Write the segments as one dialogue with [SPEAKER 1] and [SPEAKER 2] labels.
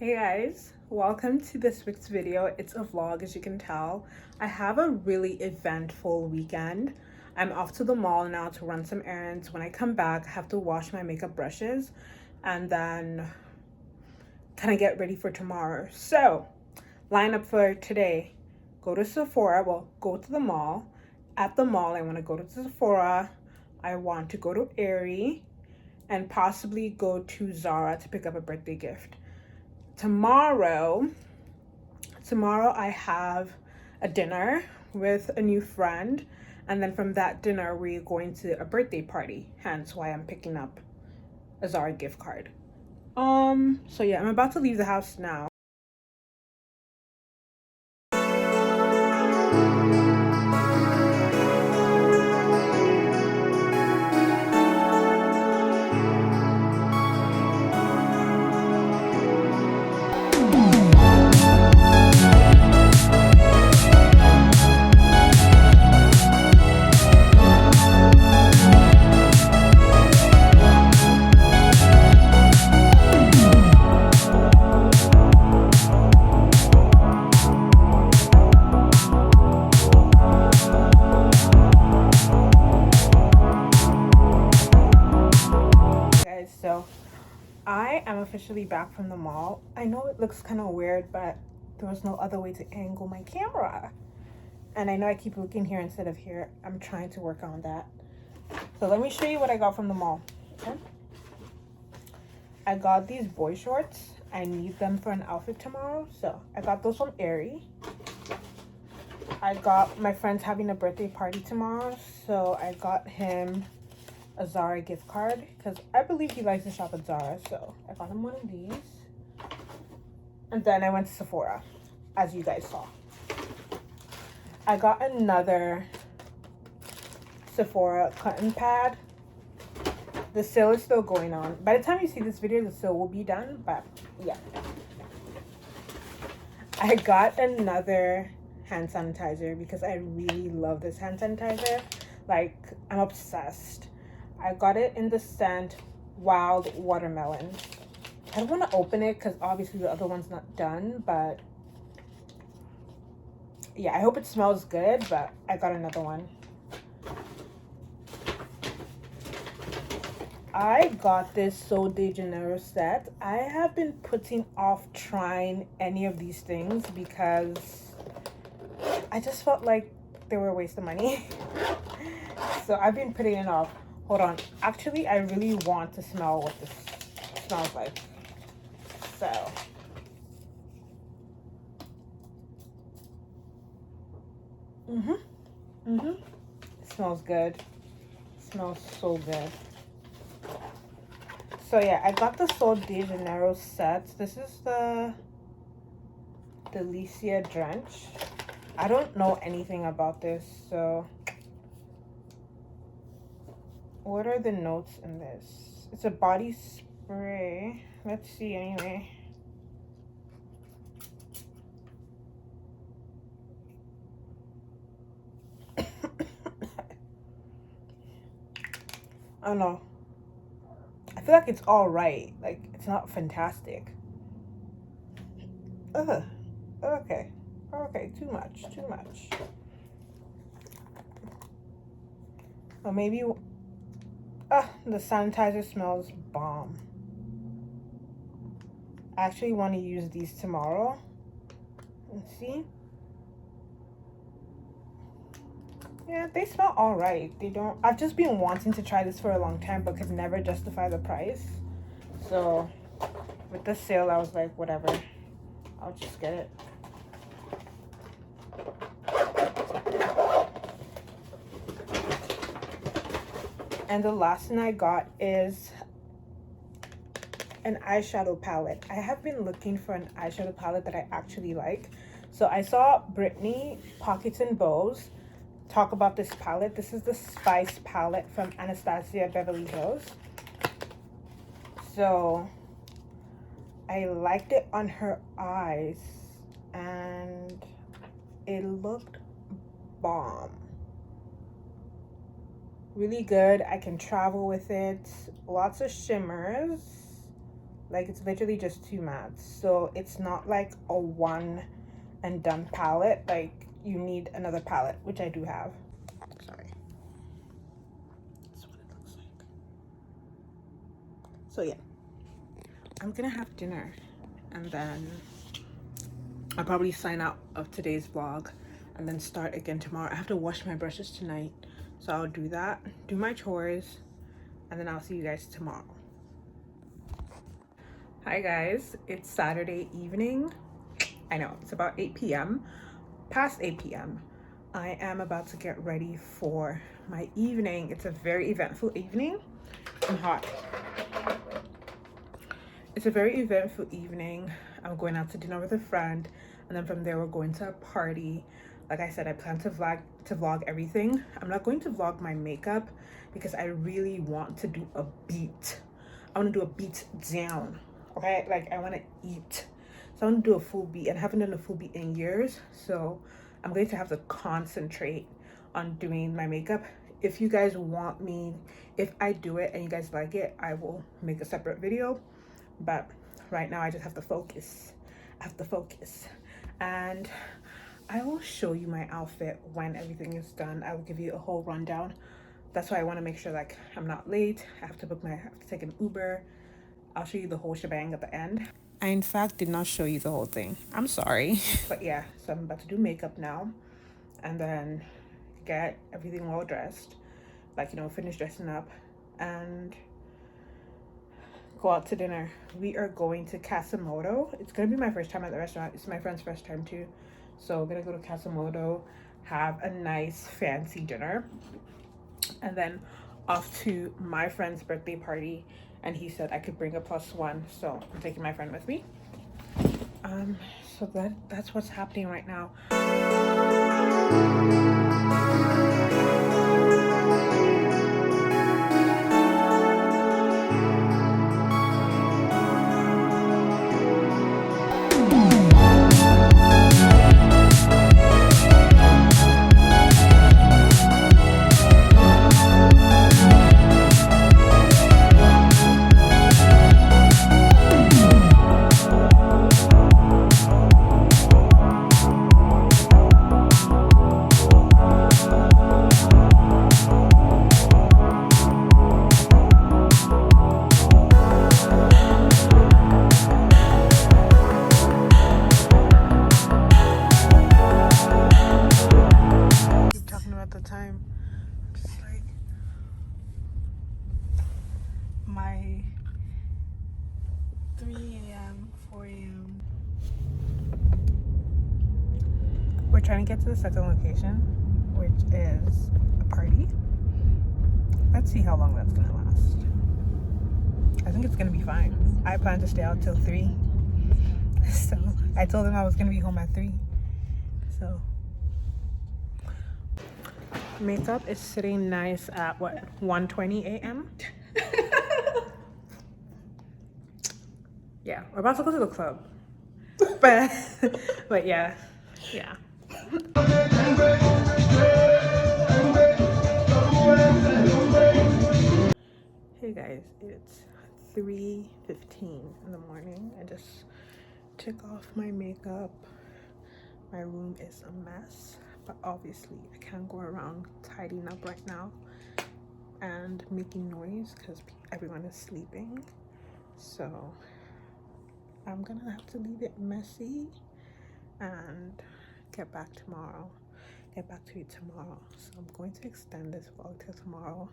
[SPEAKER 1] Hey guys, welcome to this week's video. It's a vlog, as you can tell. I have a really eventful weekend. I'm off to the mall now to run some errands. When I come back, I have to wash my makeup brushes and then kind of get ready for tomorrow. So, lineup for today: go to Sephora. Well, go to the mall. At the mall, I want to go to Sephora. I want to go to Aerie and possibly go to Zara to pick up a birthday gift. Tomorrow I have a dinner with a new friend, and then from that dinner we're going to a birthday party, hence why I'm picking up a Zara gift card. So yeah, I'm about to leave the house now. So I am officially back from the mall. I know it looks kind of weird, but there was no other way to angle my camera. And I know I keep looking here instead of here. I'm trying to work on that. So let me show you what I got from the mall. Okay. I got these boy shorts. I need them for an outfit tomorrow. So I got those from Aerie. I got my friend's having a birthday party tomorrow. So I got him a Zara gift card because I believe he likes to shop at Zara. So I got him one of these. And then I went to Sephora, as you guys saw. I got another Sephora cotton pad. The sale is still going on. By the time you see this video, the sale will be done, but yeah. I got another hand sanitizer because I really love this hand sanitizer. Like, I'm obsessed. I got it in the scent Wild Watermelon. I don't want to open it because obviously the other one's not done, but yeah, I hope it smells good, but I got another one. I got this Sol de Janeiro set. I have been putting off trying any of these things because I just felt like they were a waste of money. So I've been putting it off. Hold on. Actually, I really want to smell what this smells like. So it smells good. It smells so good. So yeah, I got the Sol de Janeiro sets. This is the Delicia Drench. I don't know anything about this, so what are the notes in this? It's a body spray. Let's see anyway. I don't know. I feel like it's all right. Like, it's not fantastic. Ugh. Okay. Okay, too much. Too much. Or maybe... the sanitizer smells bomb. I actually want to use these tomorrow. Let's see. Yeah, they smell all right. They don't... I've just been wanting to try this for a long time, but could never justify the price. So, with the sale, I was like, whatever. I'll just get it. And the last thing I got is an eyeshadow palette. I have been looking for an eyeshadow palette that I actually like. So I saw Brittany Pockets and Bows talk about this palette. This is the Spice palette from Anastasia Beverly Hills. So I liked it on her eyes and it looked bomb. Really good. I can travel with it. Lots of shimmers. Like, it's literally just 2 mats, so it's not like a one and done palette. Like, you need another palette, which I do have. Sorry. That's what it looks like. So yeah, I'm gonna have dinner and then I'll probably sign out of today's vlog and then start again tomorrow. I have to wash my brushes tonight, so I'll do that, do my chores, and then I'll see you guys tomorrow. Hi guys, it's Saturday evening. I know, it's about 8 p.m. Past 8 p.m. I am about to get ready for my evening. It's a very eventful evening. I'm hot. It's a very eventful evening. I'm going out to dinner with a friend, and then from there we're going to a party. Like I said, I plan to vlog everything. I'm not going to vlog my makeup because I really want to do a beat. I want to do a beat down, okay? Like, I want to eat. So I want to do a full beat, and I haven't done a full beat in years. So I'm going to have to concentrate on doing my makeup. If you guys want me, if I do it and you guys like it, I will make a separate video. But right now I just have to focus. I have to focus. And I will show you my outfit when everything is done. I will give you a whole rundown. That's why I want to make sure, like, I'm not late. I have to take an Uber. I'll show you the whole shebang at the end. I in fact did not show you the whole thing. I'm sorry. But yeah, so I'm about to do makeup now and then get everything all dressed. Like, you know, finish dressing up and go out to dinner. We are going to Kasa Moto. It's gonna be my first time at the restaurant. It's my friend's first time too. So we're gonna go to Kasa Moto, have a nice fancy dinner, and then off to my friend's birthday party. And he said I could bring a +1, so I'm taking my friend with me. So that's what's happening right now. Time. It's like my 3 a.m., 4 a.m. We're trying to get to the second location, which is a party. Let's see how long that's gonna last. I think it's gonna be fine. I plan to stay out till 3. So I told them I was gonna be home at 3. So makeup is sitting nice at what, 1:20 a.m. Yeah, we're about to go to the club, but yeah. Hey guys, it's 3:15 in the morning. I just took off my makeup. My room is a mess, but obviously I can't go around tidying up right now and making noise because everyone is sleeping. So I'm gonna have to leave it messy and get back to you tomorrow. So I'm going to extend this vlog till tomorrow.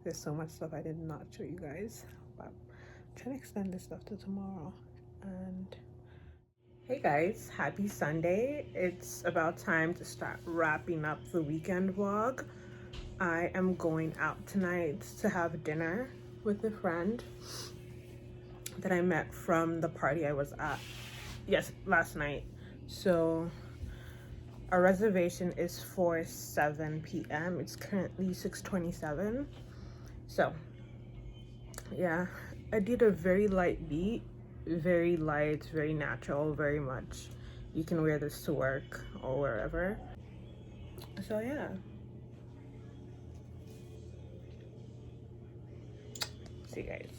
[SPEAKER 1] There's so much stuff I did not show you guys, but I'm trying to extend this stuff till tomorrow. And hey guys, happy Sunday. It's about time to start wrapping up the weekend vlog. I am going out tonight to have dinner with a friend that I met from the party I was at last night. So our reservation is for 7 p.m. It's currently 6:27. So yeah, I did a very light beat, very light, very natural, very much you can wear this to work or wherever. So yeah, see you guys.